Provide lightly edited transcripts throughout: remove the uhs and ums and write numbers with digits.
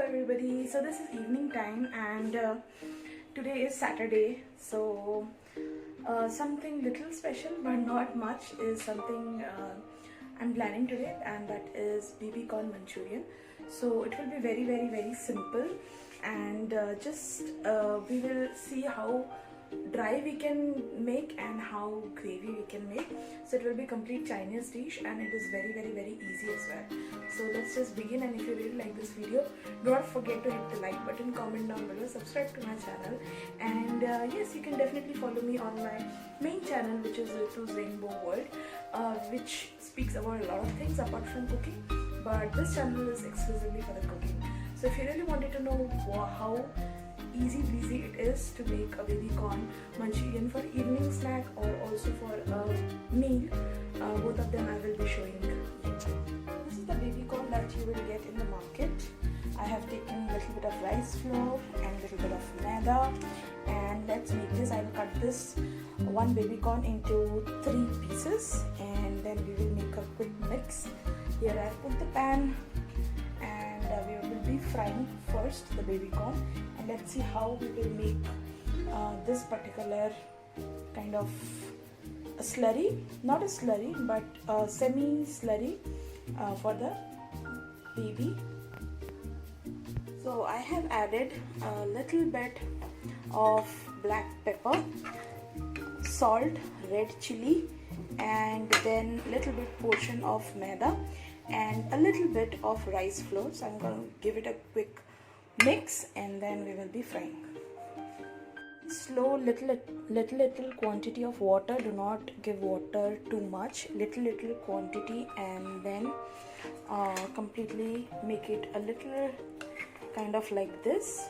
everybody. So this is evening time and today is Saturday. So something little special but not much is something I'm planning today, and that is BB corn Manchurian. So it will be very simple, and we will see how dry we can make and how gravy we can make. So it will be complete Chinese dish, and it is very easy as well. So let's just begin. And if you really like this video, do not forget to hit the like button, comment down below, subscribe to my channel, and yes, you can definitely follow me on my main channel, which is Ritu's Rainbow World, which speaks about a lot of things apart from cooking, but this channel is exclusively for the cooking. So if you really wanted to know how easy breezy it is to make a baby corn Manchurian for evening snack or also for a meal, both of them I will be showing you. This is the baby corn that you will get in the market. I have taken a little bit of rice flour and a little bit of maida, and let's make this. I will cut this one baby corn into 3 pieces, and then we will make a quick mix. Here I have put the pan, and we will be frying first the baby corn, and let's see how we will make this particular kind of a slurry, not a slurry but a semi slurry for the baby. So I have added a little bit of black pepper, salt, red chili, and then little bit portion of maida and a little bit of rice flour. So I'm going to give it a quick mix, and then we will be frying. Slow little quantity of water. Do not give water too much. Little quantity, and then completely make it a little kind of like this.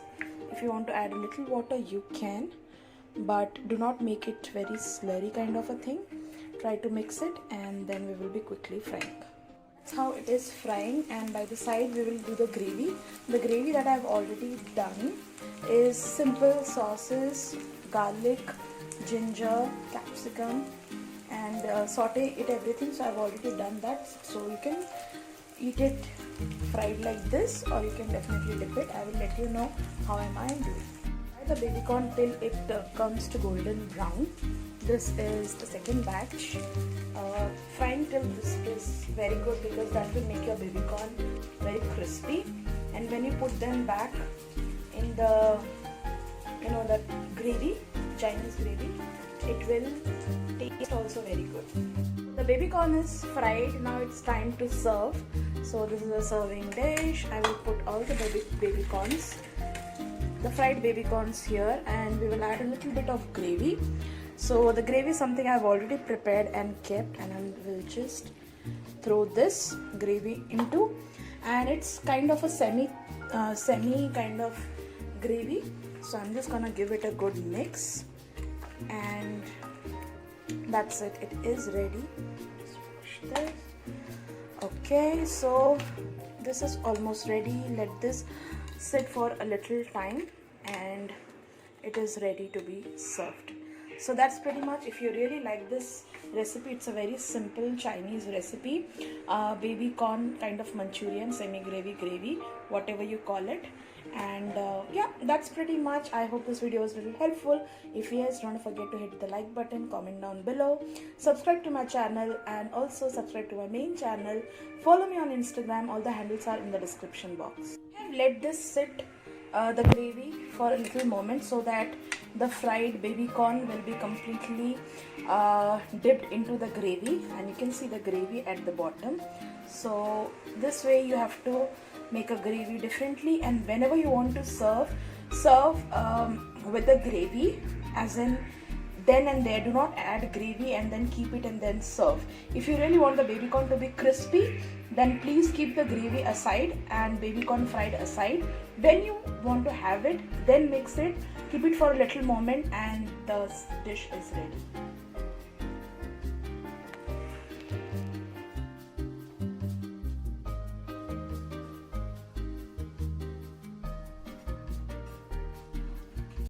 If you want to add a little water, you can, but do not make it very slurry kind of a thing. Try to mix it, and then we will be quickly frying. That's how it is frying, and by the side we will do the gravy. The gravy that I have already done is simple sauces, garlic, ginger, capsicum, and saute it everything. So I've already done that. So you can eat it fried like this, or you can definitely dip it. I will let you know how am I doing. Fry the baby corn till it comes to golden brown. This is the second batch. Frying till this is very good, because that will make your baby corn very crispy, and when you put them back in the the gravy, Chinese gravy, it will taste also very good. The baby corn is fried. Now it's time to serve. So this is a serving dish. I will put all the baby corns, the fried baby corns here, and we will add a little bit of gravy. So the gravy is something I've already prepared and kept, and I will just throw this gravy into, and it's kind of a semi kind of gravy. So I'm just gonna give it a good mix, and that's it. It is ready. This. Okay, so this is almost ready. Let this sit for a little time, and it is ready to be served. So that's pretty much. If you really like this recipe, it's a very simple Chinese recipe, baby corn kind of Manchurian, semi gravy, whatever you call it. And yeah, that's pretty much. I hope this video was a little helpful. If yes, don't forget to hit the like button, comment down below, subscribe to my channel, and also subscribe to my main channel. Follow me on Instagram. All the handles are in the description box. I have let this sit, the gravy, for a little moment, so that the fried baby corn will be completely dipped into the gravy, and you can see the gravy at the bottom. So this way you have to make a gravy differently, and whenever you want to serve with the gravy, as in then and there. Do not add gravy and then keep it and then serve. If you really want the baby corn to be crispy, then please keep the gravy aside and baby corn fried aside. When you want to have it, then mix it, keep it for a little moment, and the dish is ready.